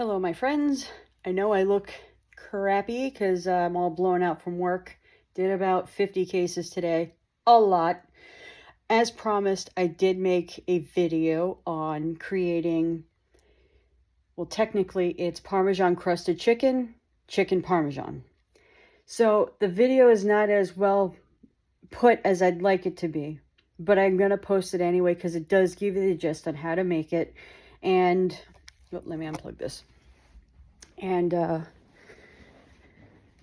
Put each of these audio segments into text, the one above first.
Hello, my friends. I know I look crappy because I'm all blown out from work. Did about 50 cases today. A lot. As promised, I did make a video on creating, well, technically it's Parmesan crusted chicken Parmesan. So the video is not as well put as I'd like it to be, but I'm going to post it anyway because it does give you the gist on how to make it. And let me unplug this. And I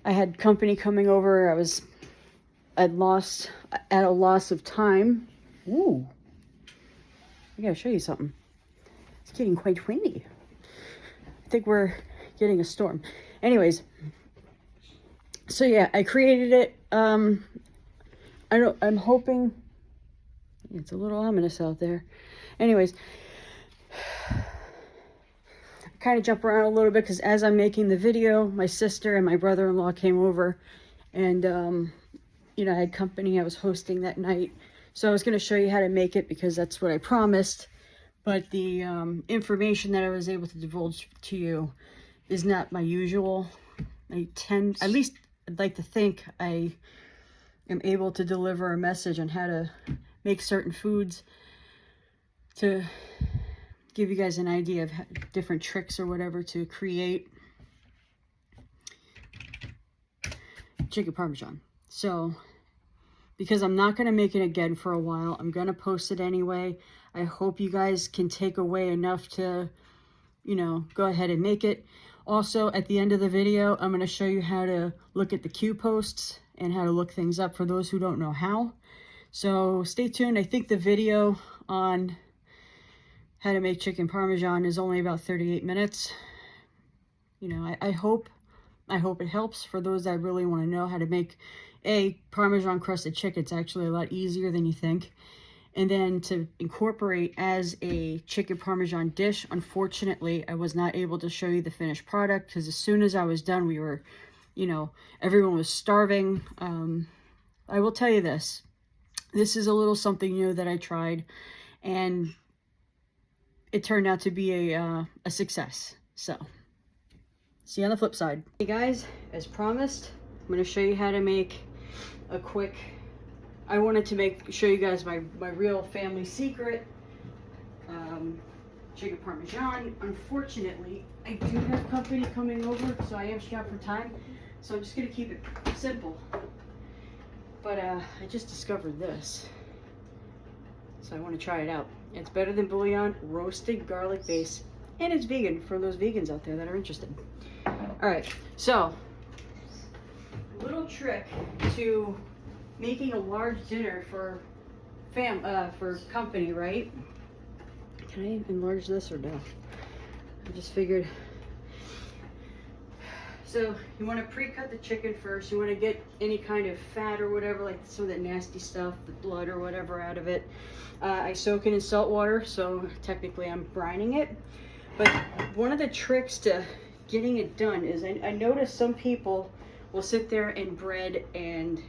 had company coming over. at a loss of time. Ooh, I gotta show you something. It's getting quite windy. I think we're getting a storm. Anyways, so yeah, I created it. I'm hoping it's a little ominous out there. Anyways, kind of jump around a little bit because as I'm making the video, my sister and my brother-in-law came over, and I had company. I was hosting that night, so I was going to show you how to make it because that's what I promised. But the information that I was able to divulge to you is not my usual. At least I'd like to think I am able to deliver a message on how to make certain foods to give you guys an idea of different tricks or whatever to create chicken parmesan. So because I'm not going to make it again for a while, I'm going to post it anyway. I hope you guys can take away enough to, go ahead and make it. Also, at the end of the video, I'm going to show you how to look at the Qposts and how to look things up for those who don't know how. So stay tuned. I think the video on how to make chicken parmesan is only about 38 minutes. I hope it helps for those that really want to know how to make a Parmesan crusted chicken. It's actually a lot easier than you think. And then to incorporate as a chicken Parmesan dish, unfortunately, I was not able to show you the finished product because as soon as I was done, we were, everyone was starving. I will tell you this. This is a little something new that I tried, and it turned out to be a success. So, see you on the flip side. Hey guys, as promised, I'm going to show you how to make a quick, I wanted to show you guys my real family secret, chicken Parmesan. Unfortunately, I do have company coming over, so I am strapped for time. So I'm just going to keep it simple. But I just discovered this, so I want to try it out. It's better than bouillon, roasted garlic base, and it's vegan for those vegans out there that are interested. All right, so a little trick to making a large dinner for company, right? Can I enlarge this or no? I just figured. So you want to pre-cut the chicken first. You want to get any kind of fat or whatever, like some of that nasty stuff, the blood or whatever out of it. I soak it in salt water, so technically I'm brining it. But one of the tricks to getting it done is I notice some people will sit there and bread and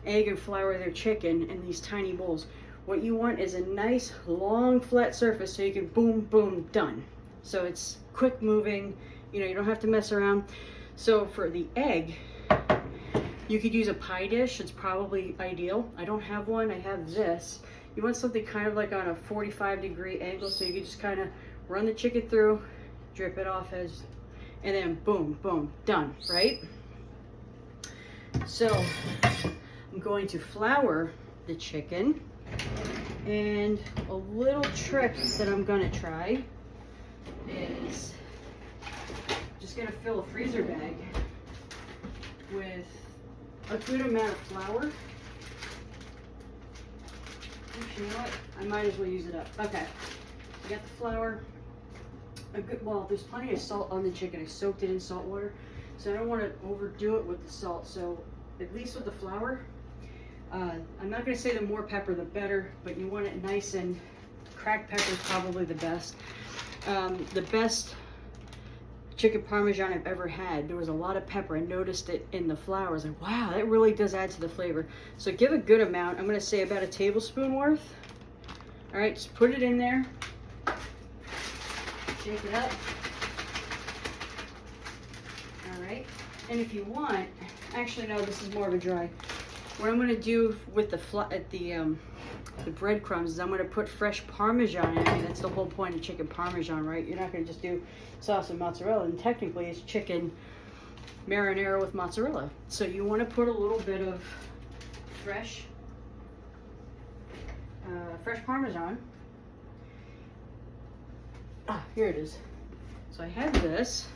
egg and flour their chicken in these tiny bowls. What you want is a nice long flat surface so you can boom, boom, done. So it's quick moving, you don't have to mess around. So for the egg, you could use a pie dish. It's probably ideal. I don't have one. I have this. You want something kind of like on a 45-degree angle, so you can just kind of run the chicken through, drip it off and then boom, boom, done, right? So I'm going to flour the chicken, and a little trick that I'm going to try is just going to fill a freezer bag with a good amount of flour. Actually, you know what? I might as well use it up. Okay, I got the flour. There's plenty of salt on the chicken. I soaked it in salt water, so I don't want to overdo it with the salt. So at least with the flour, I'm not going to say the more pepper the better, but you want it nice, and cracked pepper is probably the best. The best chicken Parmesan I've ever had, there was a lot of pepper. I noticed it in the flour. I was like, wow, that really does add to the flavor. So give a good amount. I'm going to say about a tablespoon worth. All right, just put it in there. Shake it up. All right, and if you want, actually no, this is more of a dry. What I'm going to do with the breadcrumbs is I'm going to put fresh Parmesan in. I mean, that's the whole point of chicken Parmesan, right? You're not going to just do sauce and mozzarella, and technically it's chicken marinara with mozzarella. So you want to put a little bit of fresh Parmesan. Ah, here it is. So I have this.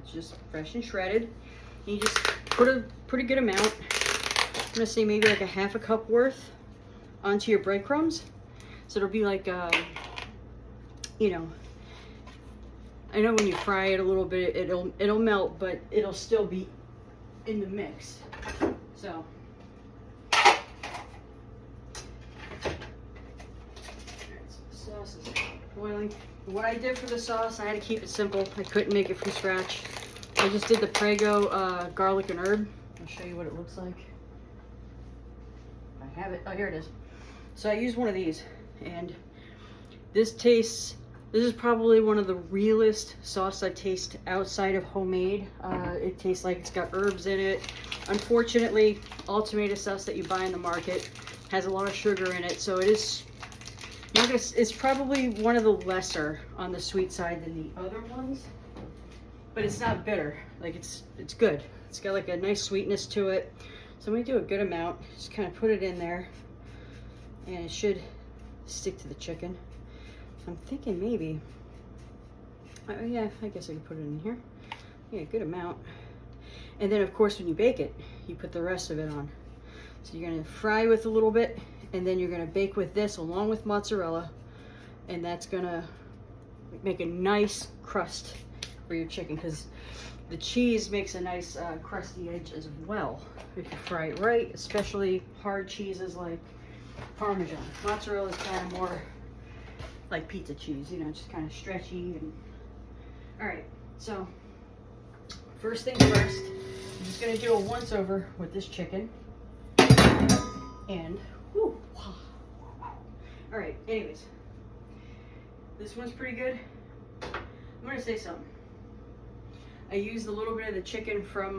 It's just fresh and shredded. You just put a pretty good amount. I'm gonna say maybe like a half a cup worth onto your breadcrumbs. So it'll be like, you know, I know when you fry it a little bit, it'll melt, but it'll still be in the mix. So. Sauce is boiling. What I did for the sauce, I had to keep it simple. I couldn't make it from scratch. I just did the Prego garlic and herb. I'll show you what it looks like. I have it. Oh, here it is. So I used one of these, and this is probably one of the realest sauce I taste outside of homemade. It tastes like it's got herbs in it. Unfortunately, all tomato sauce that you buy in the market has a lot of sugar in it, so it is it's probably one of the lesser on the sweet side than the other ones, but it's not bitter. Like it's good. It's got like a nice sweetness to it. So I'm gonna do a good amount. Just kind of put it in there, and it should stick to the chicken. I'm thinking maybe, yeah, I guess I can put it in here. Yeah, good amount. And then of course when you bake it, you put the rest of it on. So you're gonna fry with a little bit, and then you're gonna bake with this along with mozzarella, and that's gonna make a nice crust for your chicken, because the cheese makes a nice crusty edge as well if you fry it right, especially hard cheeses like Parmesan. Mozzarella is kind of more like pizza cheese, you know, just kind of stretchy. And all right, so first thing first, I'm just gonna do a once over with this chicken. And whew, all right, anyways, this one's pretty good. I'm gonna say something. I used a little bit of the chicken from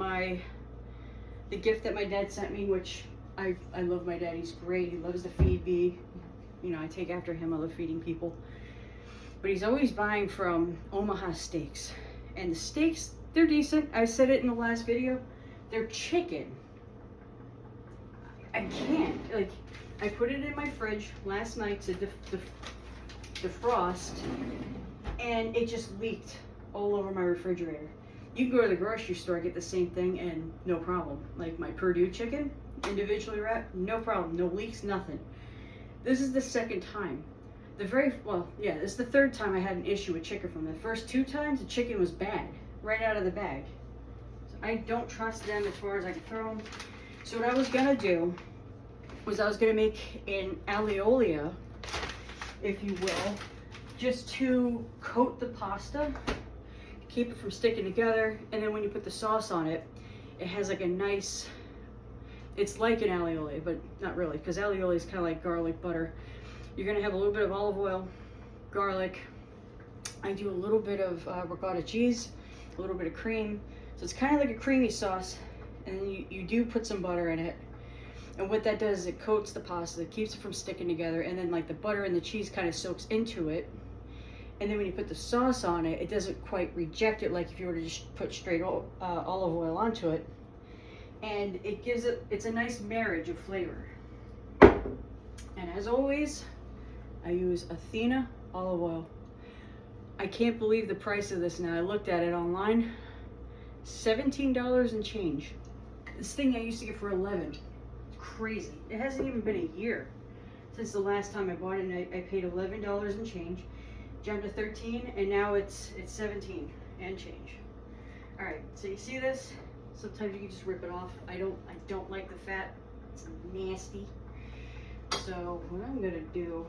the gift that my dad sent me, which I love my dad. He's great. He loves to feed me. You know, I take after him. I love feeding people. But he's always buying from Omaha Steaks. And the steaks, they're decent. I said it in the last video. They're chicken. I can't. Like, I put it in my fridge last night to defrost, and it just leaked all over my refrigerator. You can go to the grocery store, get the same thing, and no problem. Like my Purdue chicken, individually wrapped, no problem, no leaks, nothing. This is the second time. This is the third time I had an issue with chicken from them. The first two times, the chicken was bad, right out of the bag. So I don't trust them as far as I can throw them. So what I was gonna do was I was gonna make an alioli, if you will, just to coat the pasta, keep it from sticking together, and then when you put the sauce on it, it has like a nice, it's like an alioli, but not really, because alioli is kind of like garlic butter. You're gonna have a little bit of olive oil, garlic. I do a little bit of ricotta cheese, a little bit of cream, so it's kind of like a creamy sauce, and then you do put some butter in it. And what that does is it coats the pasta, it keeps it from sticking together, and then like the butter and the cheese kind of soaks into it. And then when you put the sauce on it, it doesn't quite reject it like if you were to just put straight olive oil onto it. And it gives it's a nice marriage of flavor. And as always, I use Athena olive oil. I can't believe the price of this now. I looked at it online, $17 and change. This thing I used to get for $11. It's crazy. It hasn't even been a year since the last time I bought it, and I paid $11 and change. Jumped to 13, and now it's 17 and change. All right, so you see this? Sometimes you can just rip it off. I don't like the fat. It's nasty. So what I'm gonna do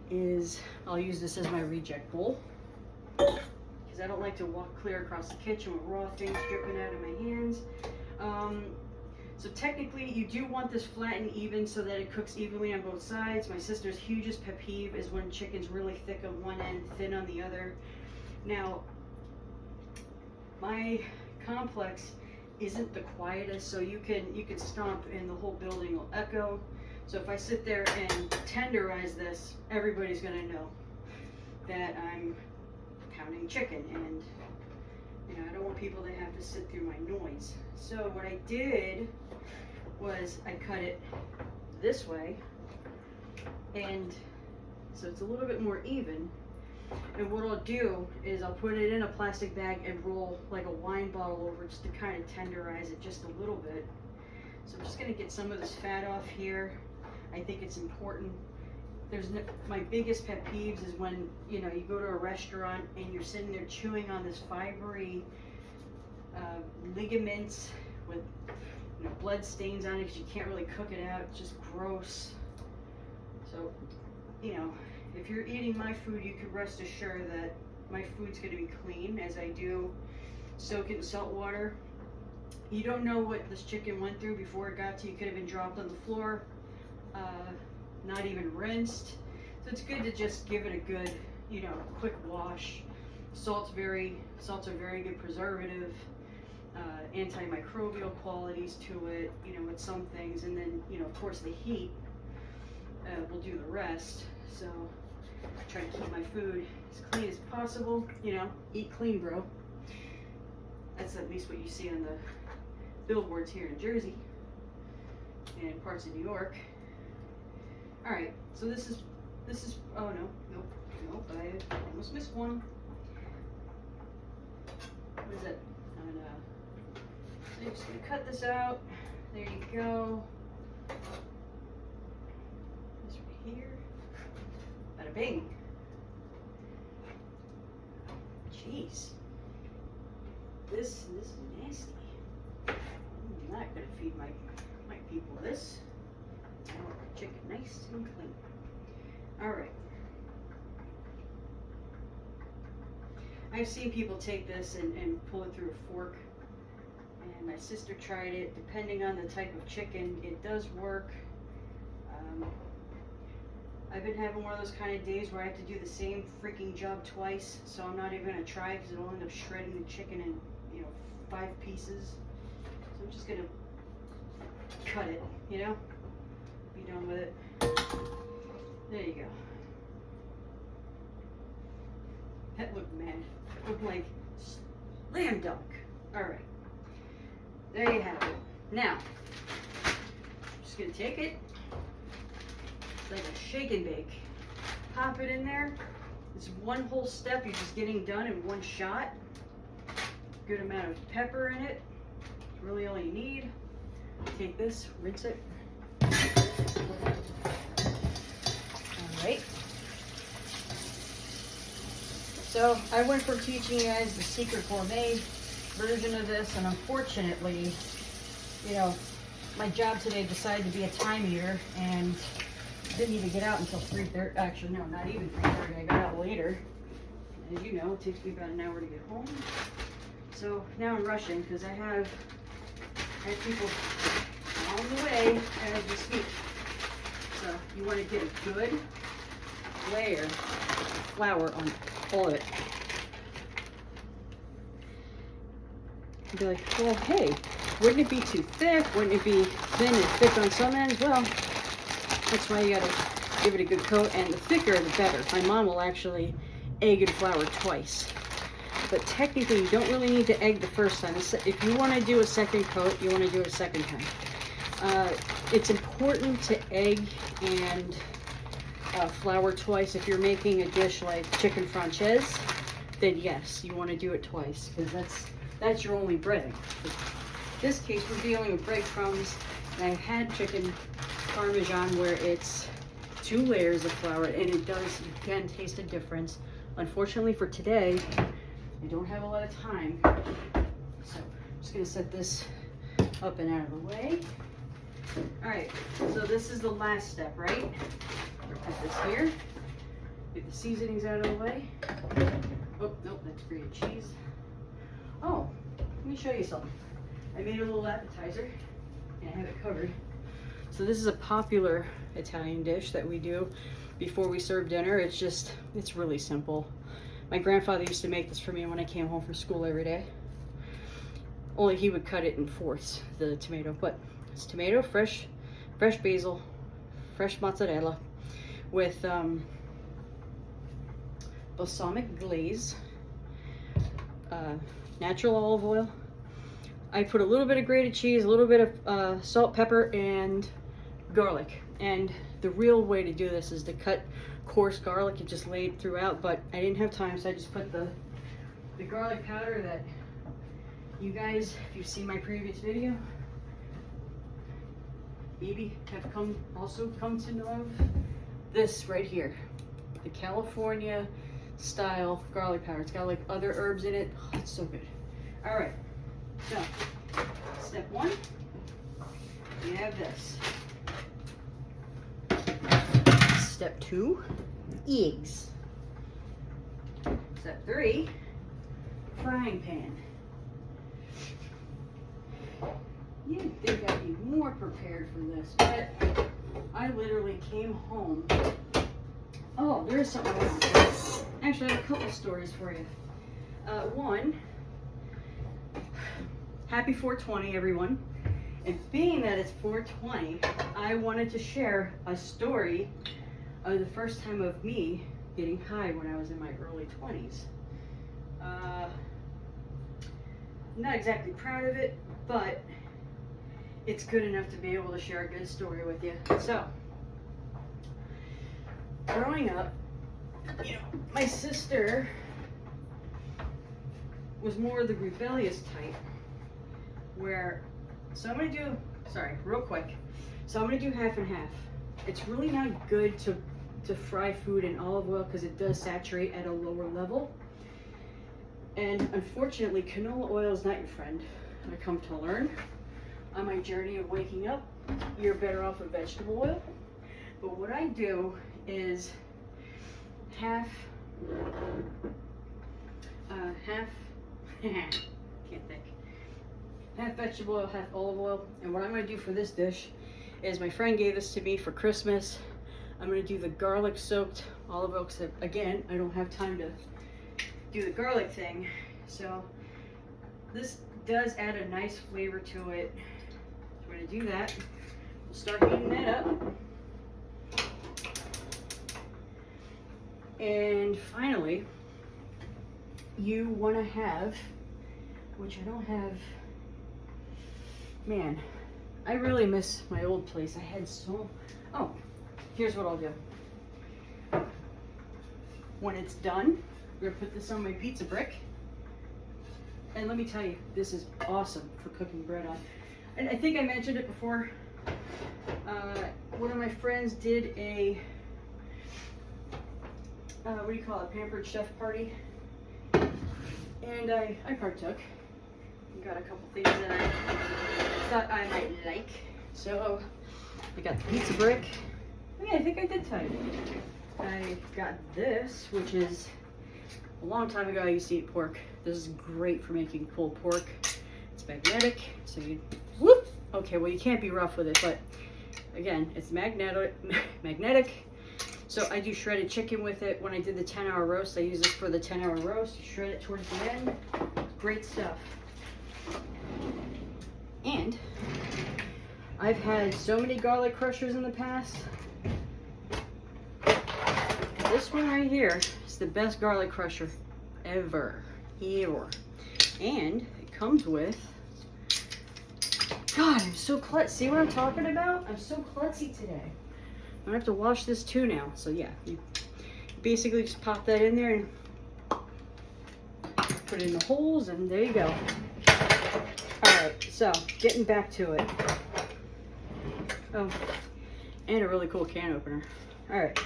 is I'll use this as my reject bowl, because I don't like to walk clear across the kitchen with raw things dripping out of my hands. So technically you do want this flat and even so that it cooks evenly on both sides. My sister's hugest pet peeve is when chicken's really thick on one end, thin on the other. Now, my complex isn't the quietest, so you can stomp and the whole building will echo. So if I sit there and tenderize this, everybody's gonna know that I'm pounding chicken, and you know, I don't want people to have to sit through my noise. So what I did was I cut it this way, and so it's a little bit more even. And what I'll do is I'll put it in a plastic bag and roll like a wine bottle over just to kind of tenderize it just a little bit. So I'm just gonna get some of this fat off here. I think it's important. My biggest pet peeves is when, you know, you go to a restaurant and you're sitting there chewing on this fibery ligaments with, you know, blood stains on it because you can't really cook it out. It's just gross. So, you know, if you're eating my food, you can rest assured that my food's going to be clean, as I do soak it in salt water. You don't know what this chicken went through before it got to you. It could have been dropped on the floor, not even rinsed. So it's good to just give it a good, you know, quick wash. Salt's a very good preservative, antimicrobial qualities to it, you know, with some things. And then, you know, of course the heat will do the rest. So I try to keep my food as clean as possible. You know, eat clean, bro. That's at least what you see on the billboards here in Jersey and parts of New York. All right, so this is. Oh no, nope. I almost missed one. What is it? So you're just gonna cut this out. There you go. This right here. Bada bing. Jeez. This is nasty. I'm not gonna feed my people this. I want my chicken nice and clean. All right. I've seen people take this and pull it through a fork, and my sister tried it. Depending on the type of chicken, it does work. I've been having one of those kind of days where I have to do the same freaking job twice, so I'm not even gonna try because it'll end up shredding the chicken in, you know, 5 pieces. So I'm just gonna cut it, you know, be done with it. There you go. That looked mad. It looked like slam dunk. All right, there you have it. Now, I'm just gonna take it. It's like a shake and bake. Pop it in there. It's one whole step. You're just getting done in one shot. Good amount of pepper in it. It's really all you need. Take this, rinse it. All right. So I went from teaching you guys the secret gourmet version of this, and unfortunately, you know, my job today decided to be a time eater, and didn't even get out until 3:30. Actually, no, not even 3:30. I got out later. As you know, it takes me about an hour to get home. So now I'm rushing because I have people on the way as we speak. So you want to get a good layer of flour on all of it. You'd be like, well, hey, wouldn't it be too thick? Wouldn't it be thin and thick on some ends? Well, that's why you gotta give it a good coat, and the thicker the better. My mom will actually egg and flour twice. But technically, you don't really need to egg the first time. If you want to do a second coat, you want to do it a second time. It's important to egg and flour twice. If you're making a dish like chicken francaise, then yes, you want to do it twice, because that's your only breading. In this case, we're dealing with breadcrumbs, and I've had chicken Parmesan where it's 2 layers of flour, and it does, you can taste a difference. Unfortunately for today, I don't have a lot of time, so I'm just gonna set this up and out of the way. All right, so this is the last step, right? Put this here, get the seasonings out of the way. Oh, nope, that's grated cheese. Oh, let me show you something. I made a little appetizer, and I have it covered. So this is a popular Italian dish that we do before we serve dinner. It's really simple. My grandfather used to make this for me when I came home from school every day. Only he would cut it in fourths, the tomato. But it's tomato, fresh basil, fresh mozzarella with balsamic glaze, natural olive oil. I put a little bit of grated cheese, a little bit of salt, pepper, and garlic. And the real way to do this is to cut coarse garlic and just lay it throughout, but I didn't have time, so I just put the garlic powder that you guys, if you've seen my previous video, maybe have also come to know this right here, the California style garlic powder. It's got like other herbs in it. Oh, it's so good. All right, so step one, you have this. Step two, eggs. Step three, frying pan. You'd think I'd be more prepared for this, but I literally came home. Oh, there's something I want to say. Actually, I have a couple stories for you. One, happy 420, everyone. And being that it's 420, I wanted to share a story of the first time of me getting high when I was in my early 20s. Not exactly proud of it, but it's good enough to be able to share a good story with you. So, growing up, you know, my sister was more the rebellious type, where, so I'm gonna do, sorry, real quick. So I'm gonna do half and half. It's really not good to fry food in olive oil because it does saturate at a lower level. And unfortunately, canola oil is not your friend. I come to learn on my journey of waking up, you're better off with vegetable oil. But what I do is half vegetable oil, half olive oil. And what I'm going to do for this dish is, my friend gave this to me for Christmas. I'm going to do the garlic soaked olive oil because, again, I don't have time to do the garlic thing. So this does add a nice flavor to it. So we're going to do that. We'll start heating that up. And finally, you want to have, which I don't have, man, I really miss my old place. I had so, oh, here's what I'll do. When it's done, we're gonna put this on my pizza brick. And let me tell you, this is awesome for cooking bread on. And I think I mentioned it before. One of my friends did a, what do you call it, pampered chef party. And I partook. Got a couple things that I thought I might like. So I got the pizza brick. Yeah, I think I did tell you. I got this, which is, a long time ago I used to eat pork. This is great for making pulled pork. It's magnetic, so you, whoop! Okay, well you can't be rough with it, but again, it's magnetic. So I do shredded chicken with it. When I did the 10-hour roast, I use this for the 10-hour roast. Shred it towards the end. Great stuff. And I've had so many garlic crushers in the past. This one right here is the best garlic crusher ever. And it comes with, God, I'm so klutzy. See what I'm talking about? I'm so klutzy today. I'm gonna have to wash this too now. So yeah, you basically just pop that in there and put it in the holes, and there you go. Alright, so getting back to it. Oh, and a really cool can opener. Alright,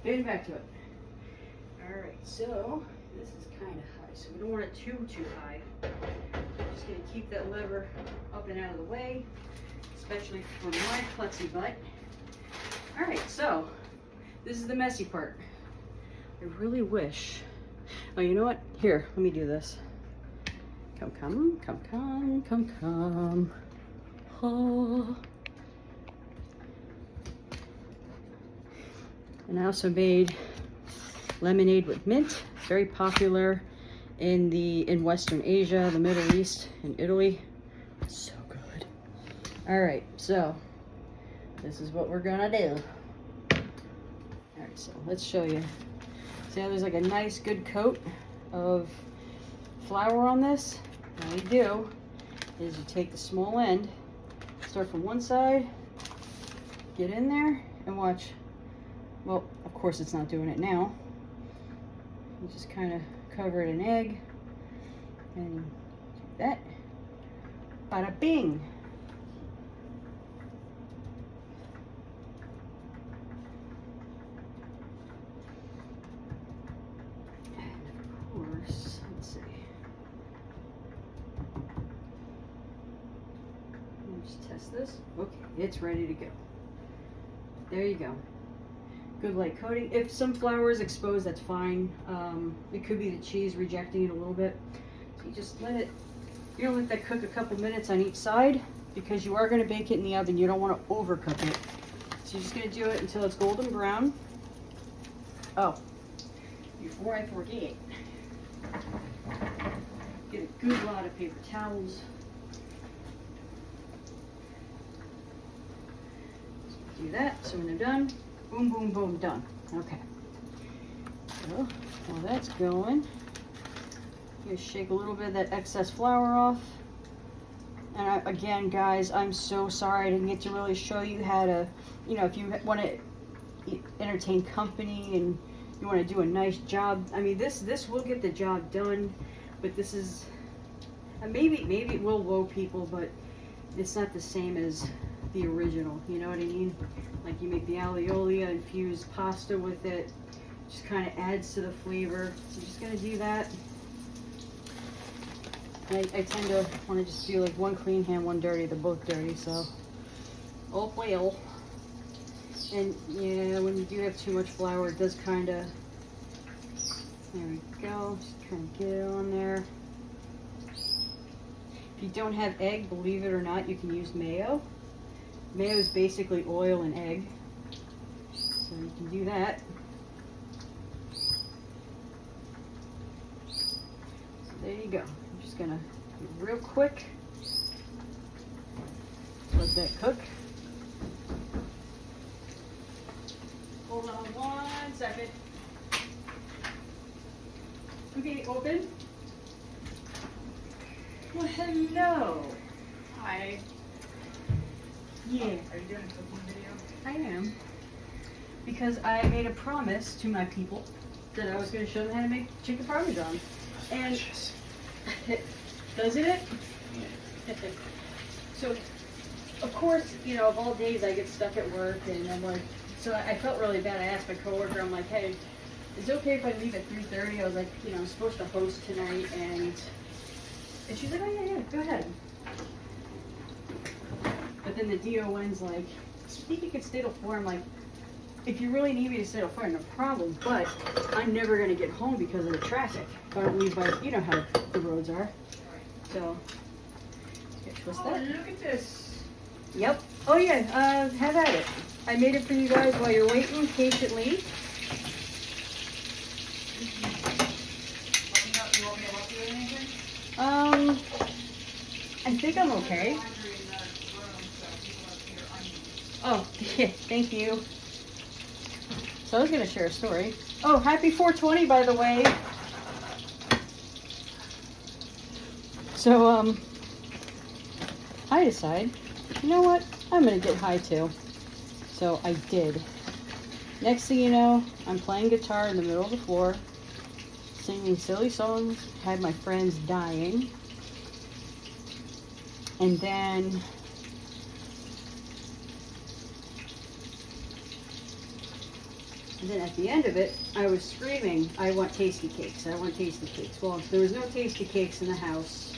getting back to it. Alright, so this is kind of high, so we don't want it too high. Just gonna keep that lever up and out of the way, especially for my klutzy butt. Alright, so this is the messy part. I really wish, oh, you know what? Here, let me do this. Come. Oh. And I also made lemonade with mint. Very popular in Western Asia, the Middle East, and Italy. So good. All right, so this is what we're gonna do. All right, so let's show you. See how there's like a nice good coat of flour on this? All you do is you take the small end, start from one side, get in there, and watch. Well, of course it's not doing it now. You just kind of cover it in egg, and do that. Bada bing! And of course, let's see. Let me just test this. Okay, it's ready to go. There you go. Good light coating. If some flour is exposed, that's fine. It could be the cheese rejecting it a little bit. So you just let it, you're gonna let that cook a couple minutes on each side because you are gonna bake it in the oven. You don't wanna overcook it. So you're just gonna do it until it's golden brown. Oh, before I forget, get a good lot of paper towels. So do that, so when they're done, boom, boom, boom, done. Okay. So while that's going, just shake a little bit of that excess flour off. And again, guys, I'm so sorry I didn't get to really show you how to, you know, if you want to entertain company and you want to do a nice job. I mean, this will get the job done, but this is, maybe it will wow people, but it's not the same as the original, you know what I mean? Like you make the alioli infused pasta with it, just kind of adds to the flavor. So I'm just gonna do that. I tend to want to just do like one clean hand, one dirty. They're both dirty, so oh well. And yeah, when you do have too much flour, it does kind of. There we go. Just trying to get it on there. If you don't have egg, believe it or not, you can use mayo. Mayo is basically oil and egg, so you can do that. So there you go. I'm just gonna do it real quick. Let that cook. Hold on 1 second. Okay, open. Well, hello. Hi. Yeah. Are you doing a cooking video? I am. Because I made a promise to my people that I was going to show them how to make chicken parmesan. And doesn't it? Yeah. So, of course, you know, of all days I get stuck at work and I'm like, so I felt really bad. I asked my coworker, I'm like, hey, is it okay if I leave at 3:30? I was like, you know, I'm supposed to host tonight, and she's like, oh yeah, go ahead. But then the DON's like, speak, you could stay till 4. I'm like, if you really need me to stay till 4, no problem, but I'm never gonna get home because of the traffic. If I don't leave by, you know how the roads are. So, twist that. Look at this. Yep. Oh yeah, have at it. I made it for you guys while you're waiting patiently. You want me to help you with anything? I think I'm okay. Oh, yeah, thank you. So I was gonna share a story. Oh, happy 420, by the way. So, I decided, you know what? I'm gonna get high too. So I did. Next thing you know, I'm playing guitar in the middle of the floor, singing silly songs, had my friends dying. And then at the end of it, I was screaming, I want tasty cakes, I want tasty cakes. Well, there was no tasty cakes in the house.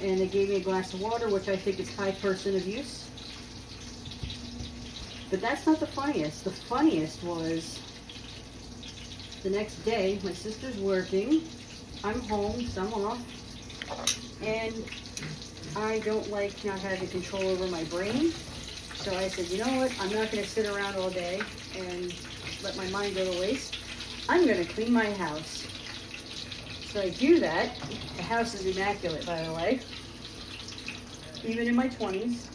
And they gave me a glass of water, which I think is high person abuse. But that's not the funniest. The funniest was the next day, my sister's working, I'm home, so I'm off, and I don't like not having control over my brain. So I said, you know what, I'm not going to sit around all day and let my mind go to waste. I'm going to clean my house. So I do that. The house is immaculate, by the way. Even in my 20s,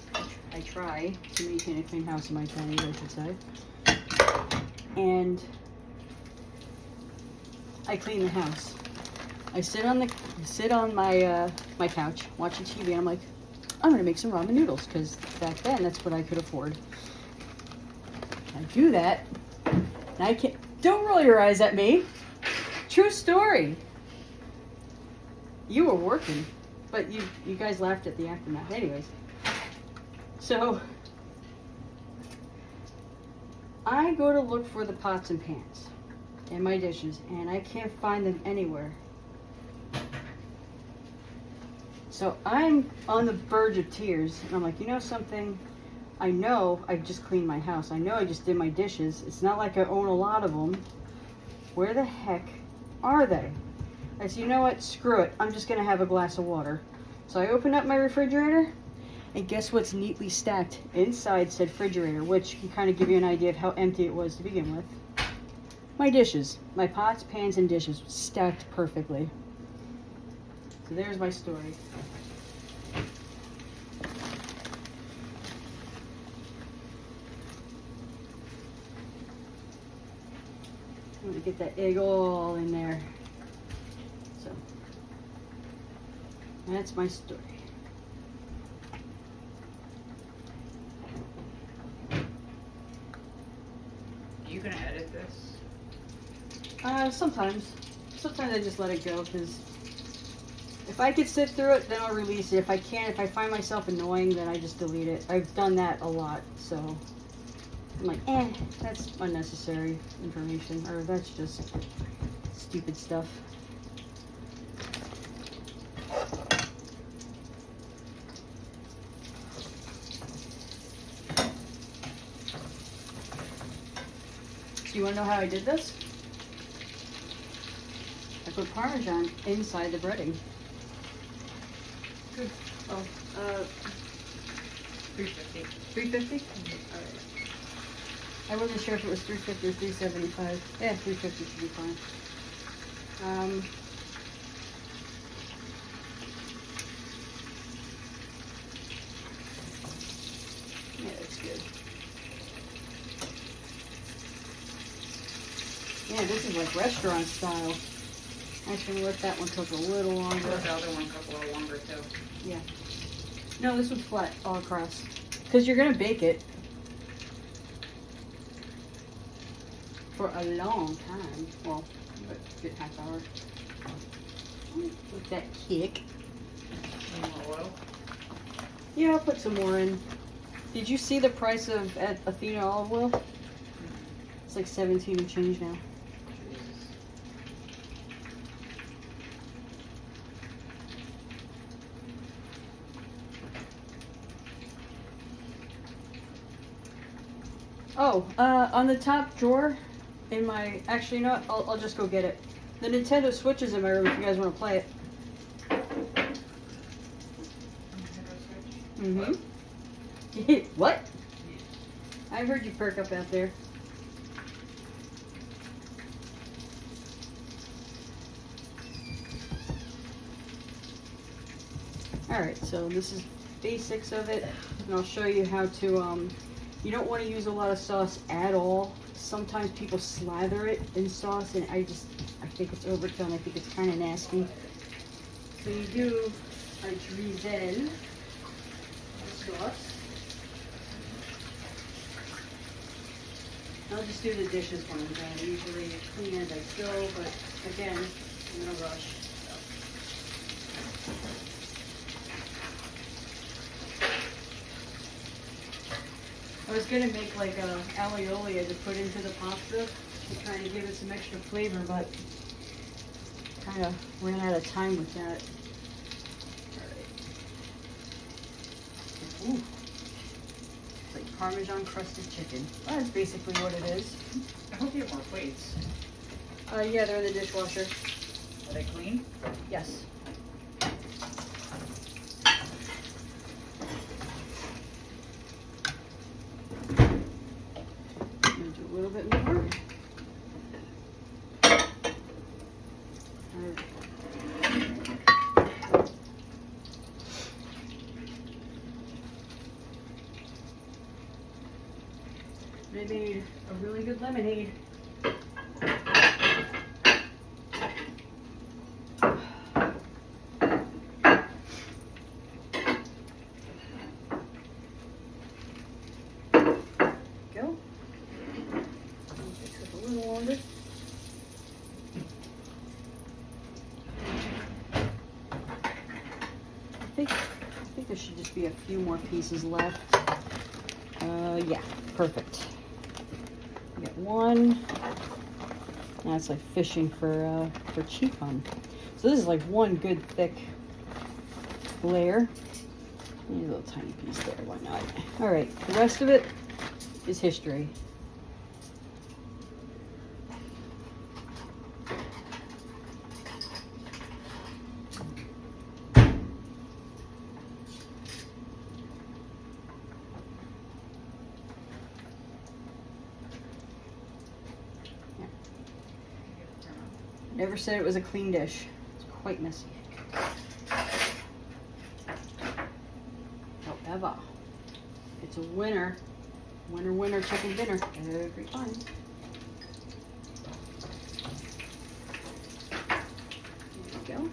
I try to maintain a clean house in my 20s, I should say. And I clean the house. I sit on my my couch watching TV, and I'm like, I'm gonna make some ramen noodles because back then that's what I could afford. I do that, and I can't. Don't roll your eyes at me. True story. You were working, but you guys laughed at the aftermath. Anyways, so I go to look for the pots and pans and my dishes, and I can't find them anywhere. So I'm on the verge of tears, and I'm like, you know something? I know I just cleaned my house. I know I just did my dishes. It's not like I own a lot of them. Where the heck are they? I said, you know what? Screw it. I'm just going to have a glass of water. So I opened up my refrigerator, and guess what's neatly stacked inside said refrigerator, which can kind of give you an idea of how empty it was to begin with. My dishes, my pots, pans, and dishes stacked perfectly. So there's my story. I'm going to get that egg all in there. So that's my story. You gonna edit this? Sometimes I just let it go, because if I could sit through it, then I'll release it. If I can't, if I find myself annoying, then I just delete it. I've done that a lot, so I'm like, that's unnecessary information, or that's just stupid stuff. Do you want to know how I did this? I put Parmesan inside the breading. Good. Oh, 350. 350? Alright. I wasn't sure if it was 350 or 375. Yeah, 350 should be fine. Yeah, that's good. Yeah, this is like restaurant style. Actually, let that one cook a little longer. Let the other one cook a little longer too. Yeah. No, this one's flat all across. Because you're going to bake it for a long time. Well, a good half hour. With that kick. More oil. Yeah, I'll put some more in. Did you see the price of Athena olive oil? It's like 17 and change now. Jesus. Oh, on the top drawer in my, actually, you know what? I'll just go get it. The Nintendo Switch is in my room if you guys want to play it. Mm-hmm. What? I heard you perk up out there. Alright, so this is basics of it, and I'll show you how to, you don't want to use a lot of sauce at all. Sometimes people slather it in sauce, and I think it's overkill, and I think it's kind of nasty. So you do a drizzle of sauce. I'll just do the dishes when I'm done. Usually clean as I go, but again, I'm in a rush. I was gonna make like a alioli to put into the pasta to kind of give it some extra flavor, but kind of ran out of time with that. All right. Ooh. It's like Parmesan crusted chicken. That's basically what it is. I hope you have more plates. Yeah, they're in the dishwasher. Are they clean? Yes. I'm gonna do a little bit more. Alright. lemonade. Go. Takes us a little longer. I think there should just be a few more pieces left. Yeah, perfect. We got one. Now it's like fishing for chiffon. So this is like one good thick layer. Need a little tiny piece there, why not? All right, the rest of it is history. Never said it was a clean dish. It's quite messy. However, it's a winner. Winner, winner, chicken dinner every time. There we go.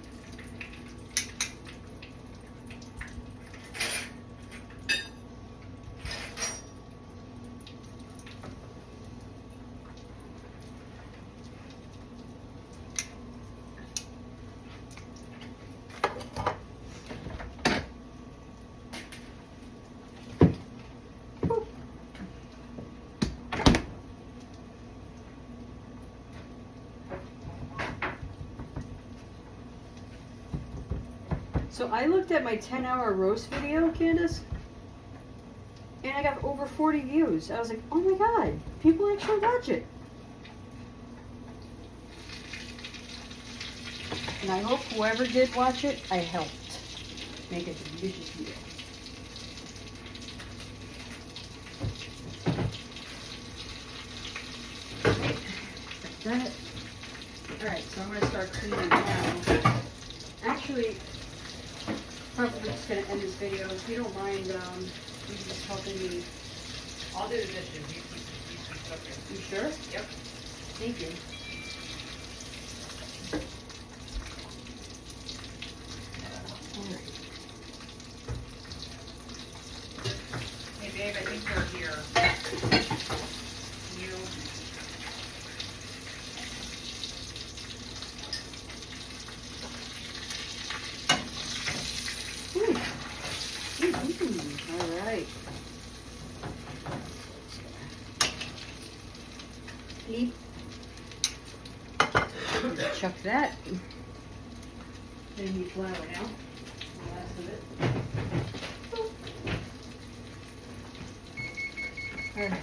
So I looked at my 10-hour roast video, Candace, and I got over 40 views. I was like, oh my God, people actually watch it. And I hope whoever did watch it, I helped make a delicious video. That. Alright, so I'm going to start cleaning now. Actually, probably just going to end this video. If you don't mind, you just helping me. I'll do the dishes. You keep cooking. You sure? Yep. Thank you. Alright. Hey babe, I think they're here. You. All right. Leap. Chuck that. Then you flour now. The last of it. All right.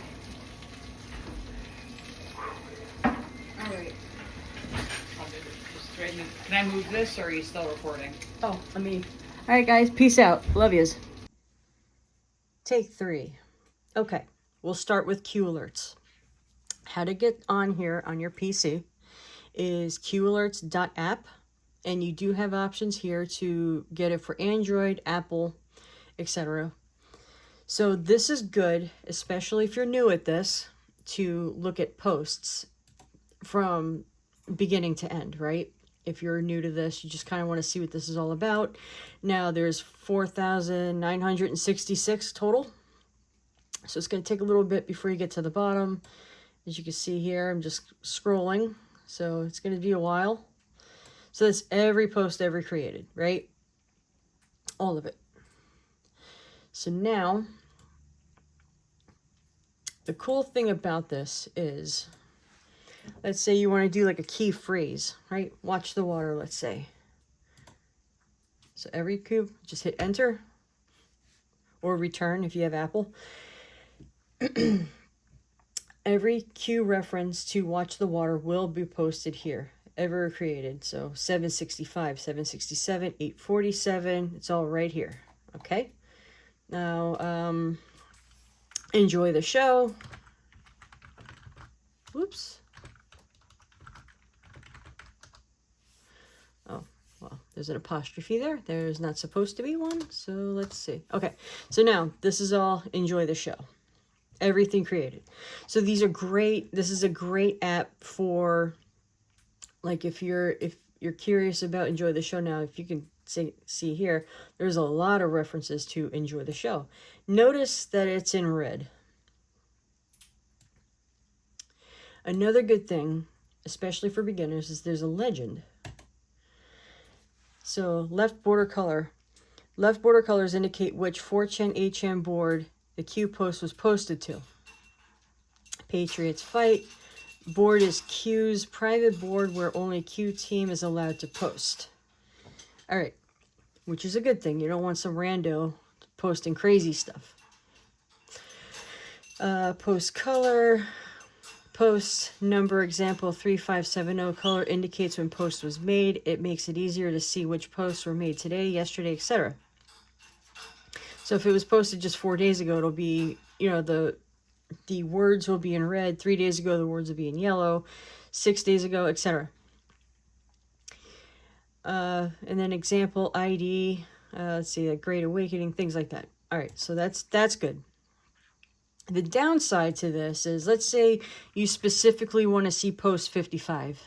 All right. I'll do it. Just thread me. Can I move this, or are you still recording? Oh, let me. All right, guys. Peace out. Love yous. Take 3. Okay, we'll start with Q alerts. How to get on here on your PC is qalerts.app, and you do have options here to get it for Android, Apple, etc. So this is good, especially if you're new at this, to look at posts from beginning to end, right? If you're new to this, you just kind of want to see what this is all about. Now there's 4,966 total. So it's going to take a little bit before you get to the bottom. As you can see here, I'm just scrolling. So it's going to be a while. So that's every post ever created, right? All of it. So now, the cool thing about this is, let's say you want to do like a key phrase, right? Watch the water, let's say. So every cube, just hit enter or return if you have Apple. Every Q reference to watch the water will be posted here, ever created. So 765, 767, 847, it's all right here. Okay. Now, enjoy the show. Whoops. Oh, well, there's an apostrophe there. There's not supposed to be one. So let's see. Okay. So now this is all enjoy the show. Everything created. So these are great. This is a great app for, like, if you're curious about Enjoy the Show. Now, if you can see here, there's a lot of references to Enjoy the Show. Notice that it's in red. Another good thing, especially for beginners, is there's a legend. So left border color. Left border colors indicate which 4chan 8chan board the Q post was posted to. Patriots fight. Board is Q's private board where only Q team is allowed to post. All right, which is a good thing. You don't want some rando posting crazy stuff. Post color. Post number example 3570. Color indicates when post was made. It makes it easier to see which posts were made today, yesterday, etc. So if it was posted just 4 days ago, it'll be, you know, the words will be in red. 3 days ago, the words will be in yellow. 6 days ago, etc. And then example ID. Let's see, a Great Awakening, things like that. All right, so that's good. The downside to this is, let's say you specifically want to see post 55.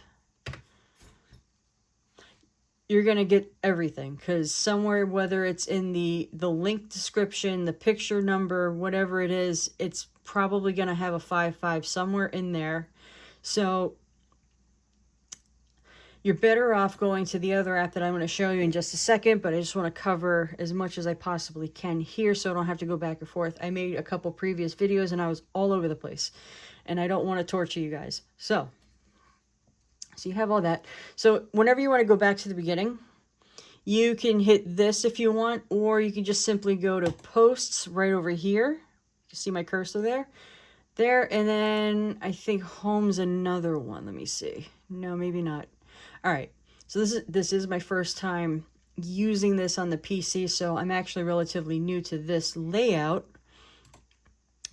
You're going to get everything, because somewhere, whether it's in the link description, the picture number, whatever it is, it's probably going to have a 55 somewhere in there. So you're better off going to the other app that I'm going to show you in just a second, but I just want to cover as much as I possibly can here so I don't have to go back and forth. I made a couple previous videos and I was all over the place, and I don't want to torture you guys. So you have all that. So whenever you want to go back to the beginning, you can hit this if you want, or you can just simply go to posts right over here. You see my cursor there, and then I think home's another one. Let me see. No, maybe not. All right, so this is my first time using this on the PC, so I'm actually relatively new to this layout.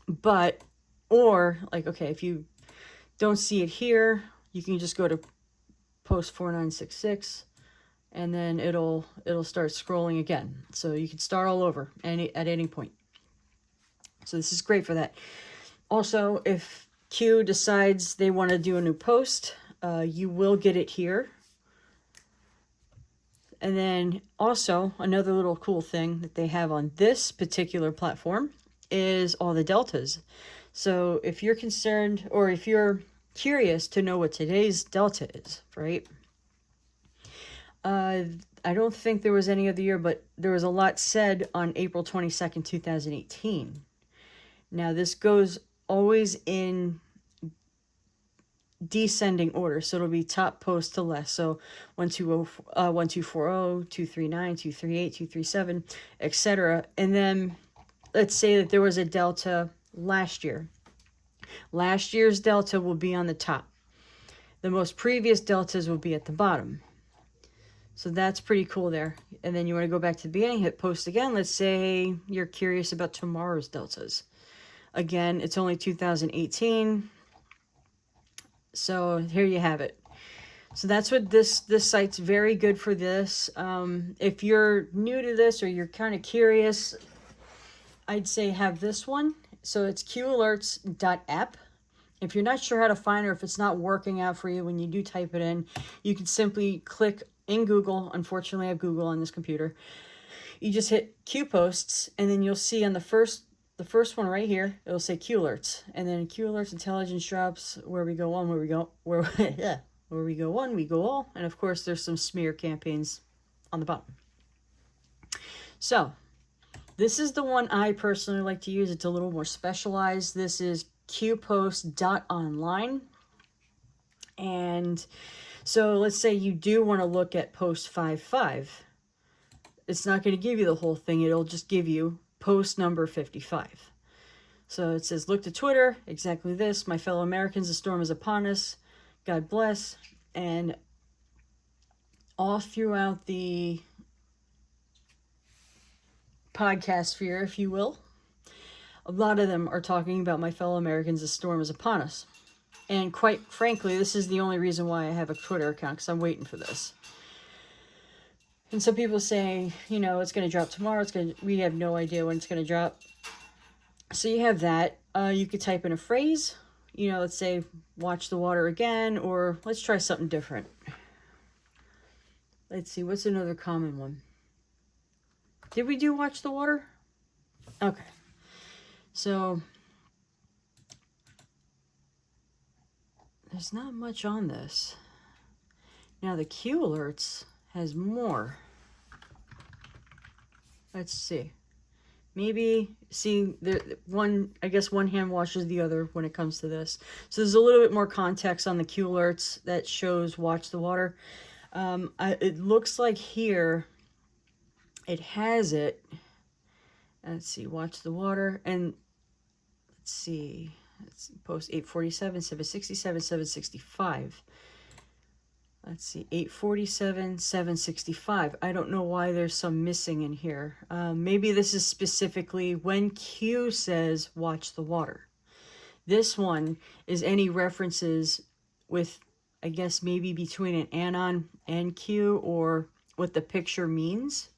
But, or like, okay, if you don't see it here, you can just go to post 4966, and then it'll start scrolling again. So you can start all over at any point. So this is great for that. Also, if Q decides they want to do a new post, you will get it here. And then also another little cool thing that they have on this particular platform is all the deltas. So if you're concerned, or if you're curious to know what today's delta is, right? I don't think there was any other year, but there was a lot said on April 22nd, 2018. Now this goes always in descending order, so it'll be top post to less. So 1240, 239, 238, 237, etc. And then let's say that there was a delta last year. Last year's delta will be on the top. The most previous deltas will be at the bottom. So that's pretty cool there. And then you want to go back to the beginning, hit post again. Let's say you're curious about tomorrow's deltas. Again, it's only 2018. So here you have it. So that's what this site's very good for this. If you're new to this or you're kind of curious, I'd say have this one. So it's qalerts.app. If you're not sure how to find it, or if it's not working out for you when you do type it in, you can simply click in Google. Unfortunately, I have Google on this computer. You just hit Q posts, and then you'll see on the first one right here, it'll say Q alerts, and then Q alerts intelligence drops, where we go on, where we go, where we go one, we go all, and of course there's some smear campaigns on the bottom. So this is the one I personally like to use. It's a little more specialized. This is qpost.online, and so let's say you do want to look at post 55. It's not going to give you the whole thing. It'll just give you post number 55. So it says, look to Twitter, exactly this. My fellow Americans, the storm is upon us. God bless. And all throughout the podcast sphere, if you will, a lot of them are talking about my fellow Americans, the storm is upon us. And quite frankly, this is the only reason why I have a Twitter account, because I'm waiting for this. And some people say, you know, it's going to drop tomorrow. We have no idea when it's going to drop. So you have that. You could type in a phrase, you know, let's say, watch the water again, or let's try something different. Let's see, what's another common one? Did we do watch the water? Okay. So, there's not much on this. Now, the Qalerts has more. Let's see. Maybe, see, I guess one hand washes the other when it comes to this. So there's a little bit more context on the Qalerts that shows watch the water. It looks like here, it has it. Let's see, watch the water. And let's see, post 847, 767, 765. Let's see, 847, 765. I don't know why there's some missing in here. Maybe this is specifically when Q says watch the water. This one is any references with, I guess, maybe between an anon and Q, or what the picture means.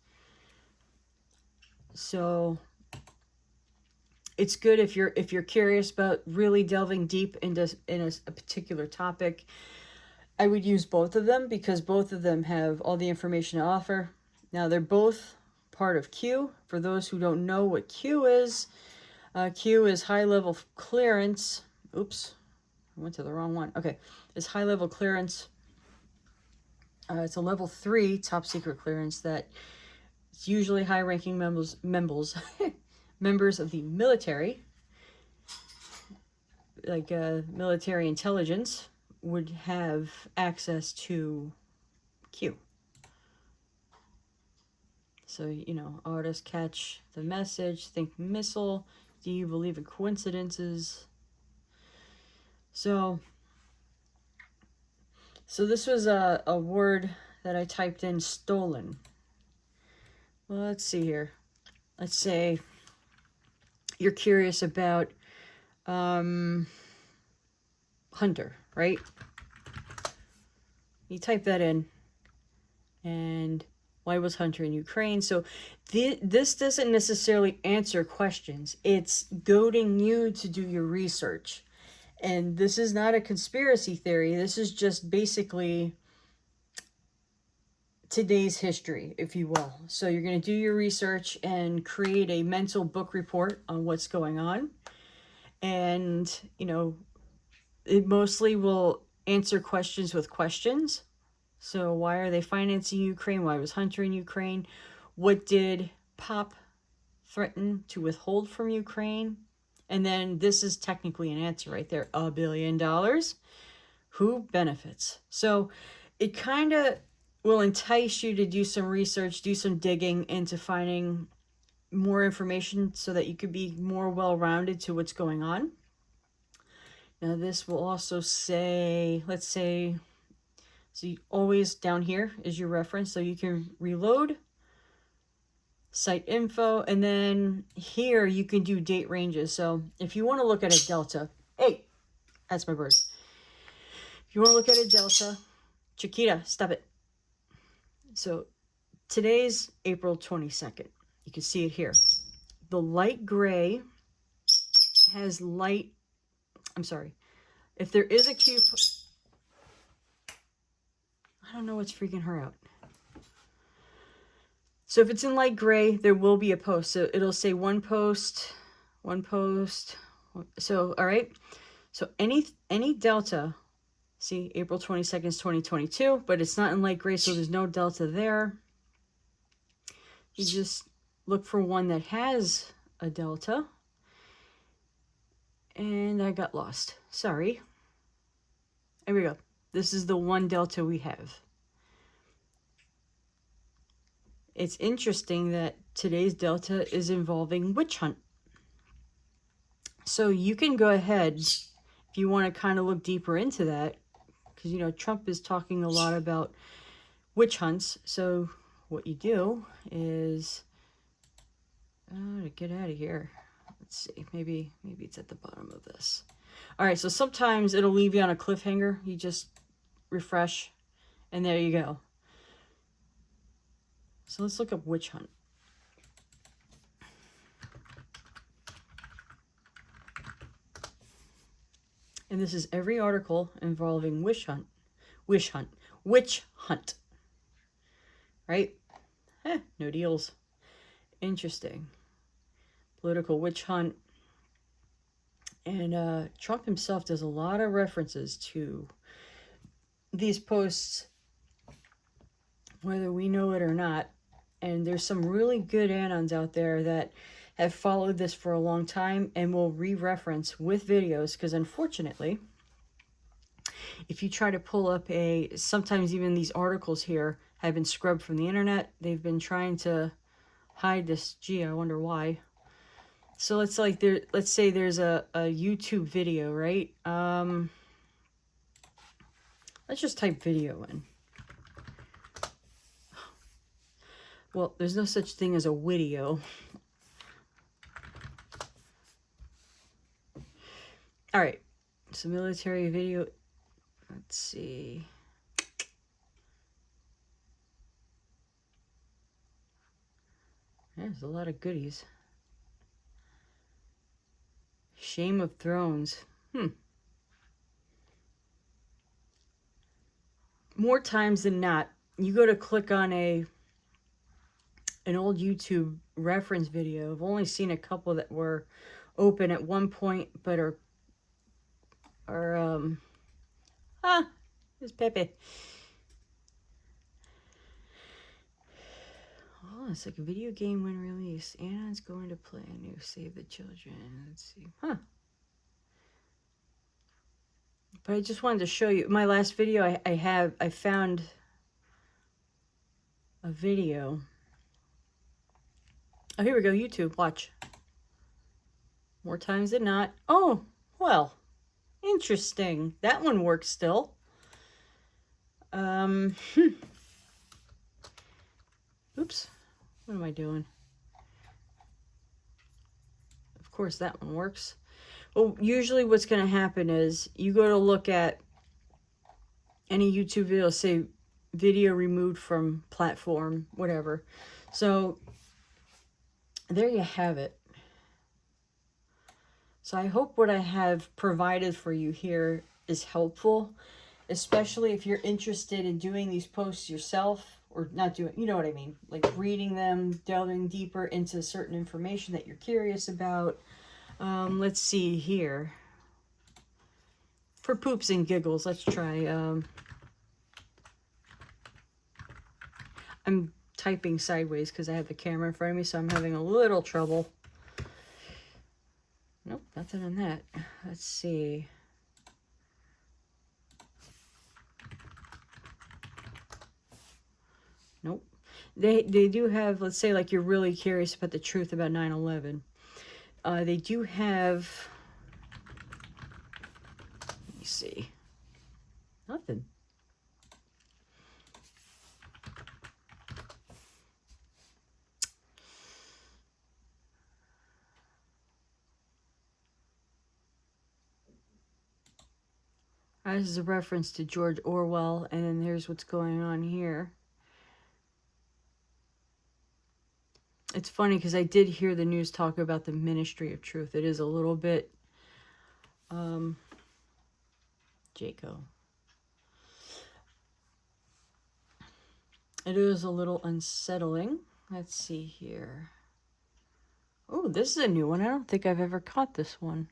So it's good if you're curious about really delving deep into a particular topic. I would use both of them because both of them have all the information to offer. Now, they're both part of Q. For those who don't know what Q is high-level clearance. Oops, I went to the wrong one. Okay, it's high-level clearance. It's a level 3 top secret clearance that it's usually high-ranking members of the military, like military intelligence, would have access to Q. So, you know, artists catch the message, think missile, do you believe in coincidences? So this was a word that I typed in, stolen. Well, let's see here. Let's say you're curious about hunter, right? You type that in, and why was hunter in Ukraine? So this doesn't necessarily answer questions. It's goading you to do your research. And this is not a conspiracy theory. This is just basically today's history, if you will. So you're going to do your research and create a mental book report on what's going on. And, you know, it mostly will answer questions with questions. So why are they financing Ukraine? Why was Hunter in Ukraine? What did Pop threaten to withhold from Ukraine? And then this is technically an answer right there. $1 billion. Who benefits? So it kind of will entice you to do some research, do some digging into finding more information so that you could be more well-rounded to what's going on. Now this will also say, let's say, so you always down here is your reference, so you can reload, site info, and then here you can do date ranges. So if you want to look at a delta, hey, that's my bird. If you want to look at a delta, Chiquita, stop it. So today's April 22nd. You can see it here. The light gray has light, I'm sorry. If there is a Q, I don't know what's freaking her out. So if it's in light gray, there will be a post. So it'll say one post. So, all right. So any delta, see, April 22nd is 2022, but it's not in light gray, so there's no delta there. You just look for one that has a delta. And I got lost. Sorry. There we go. This is the one delta we have. It's interesting that today's delta is involving witch hunt. So you can go ahead, if you want to kind of look deeper into that, because, you know, Trump is talking a lot about witch hunts. So what you do is, to get out of here, let's see, maybe it's at the bottom of this. All right, so sometimes it'll leave you on a cliffhanger. You just refresh, and there you go. So let's look up witch hunt. And this is every article involving witch hunt. Right? No deals. Interesting. Political witch hunt. And Trump himself does a lot of references to these posts, whether we know it or not. And there's some really good anons out there that have followed this for a long time and will re-reference with videos, because unfortunately, if you try to pull up sometimes even these articles here have been scrubbed from the internet. They've been trying to hide this. Gee, I wonder why. So let's say there's a YouTube video, right? Let's just type video in. Well, there's no such thing as a video. All right, so military video. Let's see. There's a lot of goodies. Shame of Thrones. More times than not, you go to click on an old YouTube reference video. I've only seen a couple that were open at one point, but there's Pepe. Oh, it's like a video game when released. Anna's going to play a new Save the Children. Let's see. But I just wanted to show you my last video. I found a video. Oh, here we go. YouTube. Watch. More times than not. Oh, well. Interesting. That one works still. Oops. What am I doing? Of course, that one works. Well, usually what's going to happen is you go to look at any YouTube video, say video removed from platform, whatever. So there you have it. So I hope what I have provided for you here is helpful, especially if you're interested in doing these posts yourself, or not doing, you know what I mean, like reading them, delving deeper into certain information that you're curious about. Let's see here. For poops and giggles, let's try. I'm typing sideways because I have the camera in front of me, so I'm having a little trouble. Nope, nothing on that. Let's see. Nope. They do have, let's say, like you're really curious about the truth about 9/11. They do have, let me see. Nothing. This is a reference to George Orwell, and then here's what's going on here. It's funny because I did hear the news talk about the Ministry of Truth. It is a little bit, Jaco. It is a little unsettling. Let's see here. Oh, this is a new one. I don't think I've ever caught this one.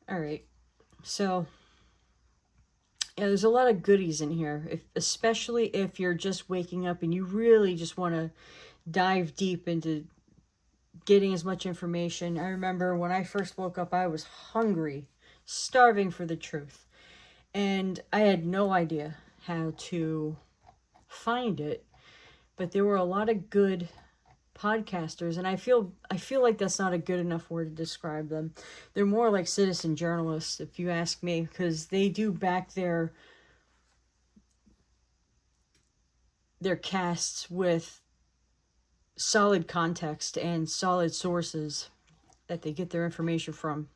All right. So, yeah, there's a lot of goodies in here, especially if you're just waking up and you really just want to dive deep into getting as much information. I remember when I first woke up, I was hungry, starving for the truth. And I had no idea how to find it. But there were a lot of good podcasters, and I feel like that's not a good enough word to describe them. They're more like citizen journalists, if you ask me, because they do back their casts with solid context and solid sources that they get their information from.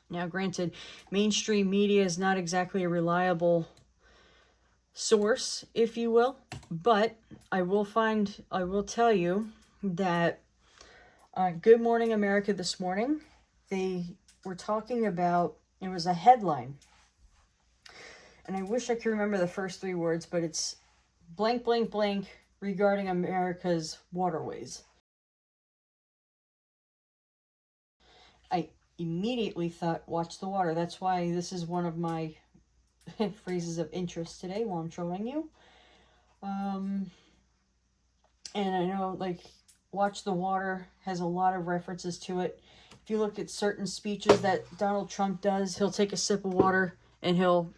Now, granted, mainstream media is not exactly a reliable source, if you will, but I will tell you that Good Morning America this morning, they were talking about, it was a headline, and I wish I could remember the first 3 words, but it's blank, blank, blank regarding America's waterways. I immediately thought, watch the water. That's why this is one of my phrases of interest today while I'm showing you. And I know, like, watch the water has a lot of references to it. If you look at certain speeches that Donald Trump does, he'll take a sip of water and he'll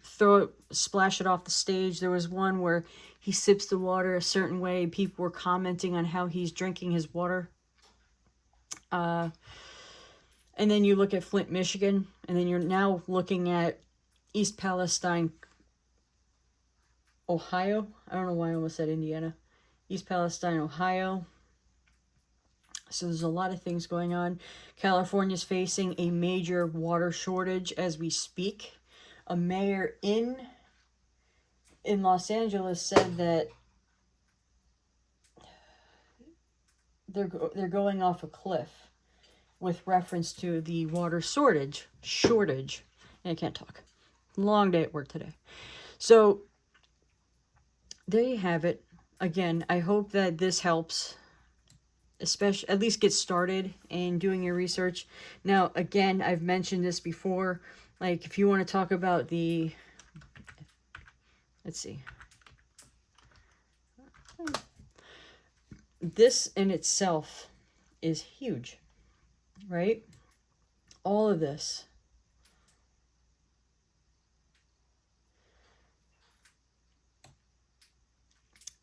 splash it off the stage. There was one where he sips the water a certain way. People were commenting on how he's drinking his water. And then you look at Flint, Michigan, and then you're now looking at East Palestine, Ohio. I don't know why I almost said Indiana. East Palestine, Ohio. So there's a lot of things going on. California's facing a major water shortage as we speak. A mayor in Los Angeles said that they're going off a cliff with reference to the water shortage. I can't talk. Long day at work today. So there you have it. Again, I hope that this helps, especially at least get started in doing your research. Now, again, I've mentioned this before. Like, if you want to talk about let's see. This in itself is huge, right? All of this.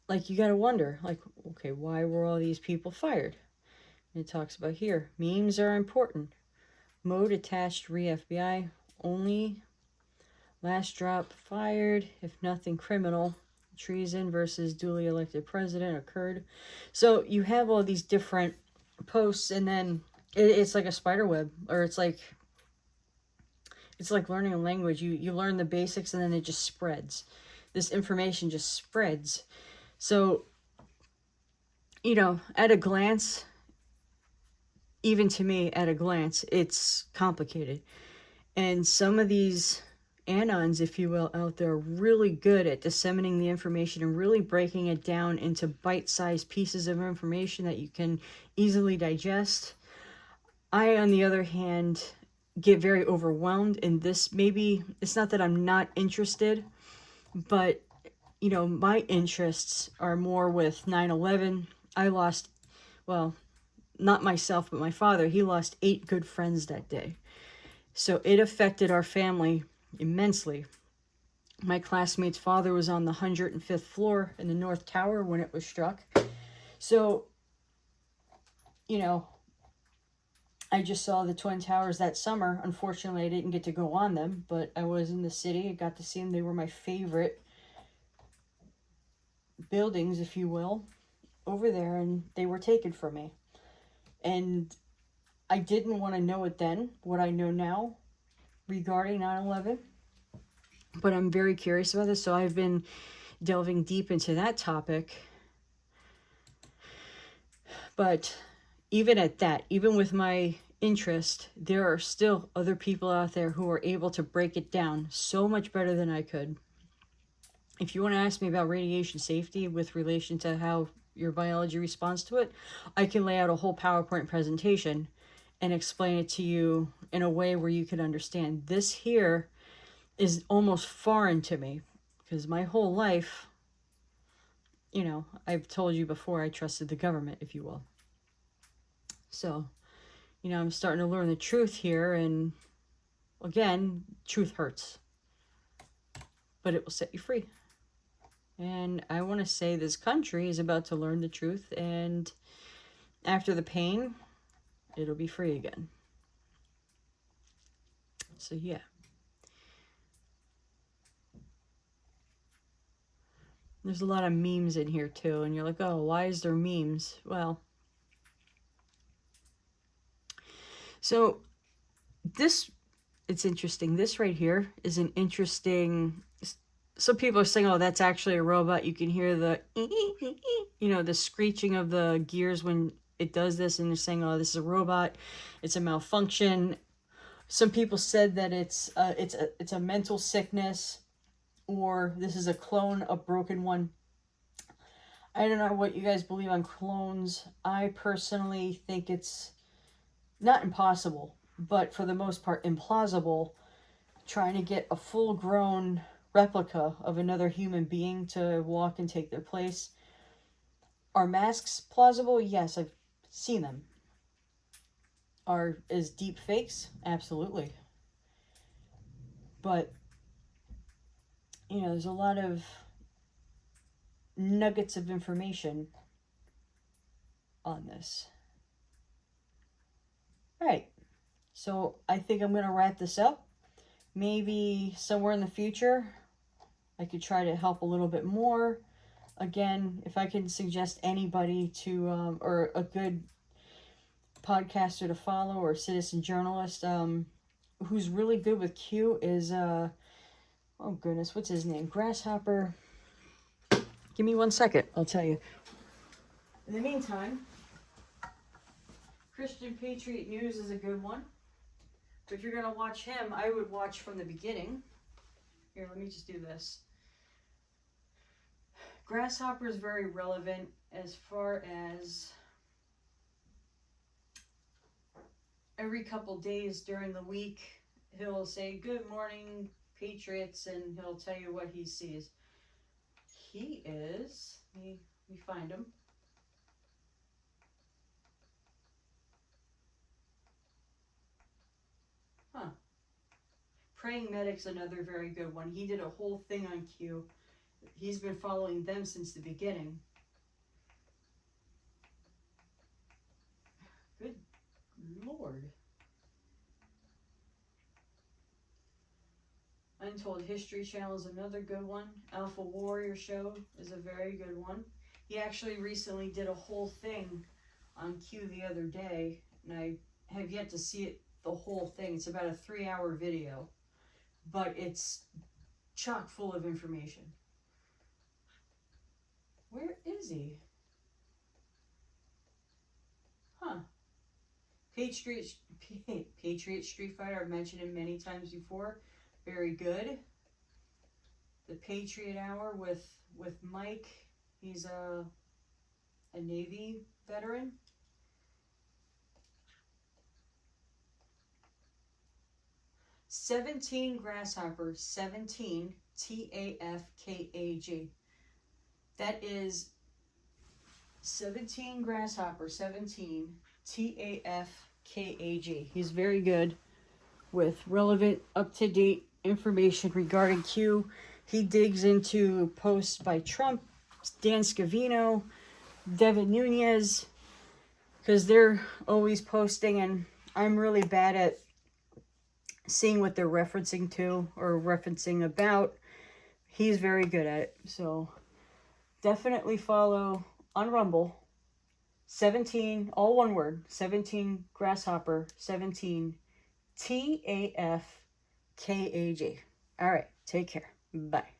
Like, you got to wonder, like, okay, why were all these people fired? And it talks about here, memes are important. Mode attached re-FBI, only last drop fired, if nothing criminal. Treason versus duly elected president occurred. So you have all these different posts, and then it's like a spider web, or it's like learning a language. You learn the basics, and then it just spreads. This information just spreads. So, you know, at a glance, even to me, at a glance, it's complicated. And some of these anons, if you will, out there are really good at disseminating the information and really breaking it down into bite-sized pieces of information that you can easily digest. I, on the other hand, get very overwhelmed in this. Maybe it's not that I'm not interested, but, you know, my interests are more with 9/11. I lost, well, not myself, but my father. He lost 8 good friends that day. So it affected our family immensely. My classmate's father was on the 105th floor in the North Tower when it was struck. So, you know, I just saw the Twin Towers that summer. Unfortunately, I didn't get to go on them, but I was in the city. I got to see them. They were my favorite buildings, if you will, over there, and they were taken from me. And I didn't want to know it then, what I know now regarding 9/11. But I'm very curious about this, so I've been delving deep into that topic. But even at that, even with my interest, there are still other people out there who are able to break it down so much better than I could. If you want to ask me about radiation safety with relation to how your biology responds to it, I can lay out a whole PowerPoint presentation and explain it to you in a way where you can understand. This here is almost foreign to me because my whole life, you know, I've told you before, I trusted the government, if you will. So, you know, I'm starting to learn the truth here, and again, truth hurts, but it will set you free. And I want to say this country is about to learn the truth, and after the pain, it'll be free again. So, yeah. There's a lot of memes in here, too, and you're like, oh, why is there memes? Well, So this, it's interesting. This right here is an interesting, some people are saying, oh, that's actually a robot. You can hear the, you know, the screeching of the gears when it does this, and they're saying, oh, this is a robot. It's a malfunction. Some people said that it's a mental sickness, or this is a clone, a broken one. I don't know what you guys believe on clones. I personally think it's not impossible, but for the most part implausible, trying to get a full-grown replica of another human being to walk and take their place. Are masks plausible? Yes, I've seen them. Is deep fakes? Absolutely. But, you know, there's a lot of nuggets of information on this. All right, so I think I'm going to wrap this up. Maybe somewhere in the future, I could try to help a little bit more. Again, if I can suggest anybody to, or a good podcaster to follow, or citizen journalist, who's really good with Q is, oh goodness, what's his name? Grasshopper. Give me 1 second, I'll tell you. In the meantime, Christian Patriot News is a good one. But if you're going to watch him, I would watch from the beginning. Here, let me just do this. Grasshopper is very relevant as far as every couple days during the week, he'll say, "Good morning, Patriots," and he'll tell you what he sees. He is, let me find him. Huh. Praying Medic's another very good one. He did a whole thing on Q. He's been following them since the beginning. Good Lord. Untold History Channel is another good one. Alpha Warrior Show is a very good one. He actually recently did a whole thing on Q the other day, and I have yet to see it, the whole thing. It's about a 3-hour video, but it's chock full of information. Where is he? Huh. Patriot Street Fighter, I've mentioned him many times before. Very good. The Patriot Hour with Mike. He's a Navy veteran. "17 Grasshopper," 17 TAFKAG. That is 17 Grasshopper, 17 TAFKAG. He's very good with relevant, up-to-date information regarding Q. He digs into posts by Trump, Dan Scavino, Devin Nunes, because they're always posting, and I'm really bad at seeing what they're referencing to or referencing about. He's very good at it. So definitely follow on Rumble. 17, all one word, 17 Grasshopper, 17 TAFKAG. All right, take care. Bye.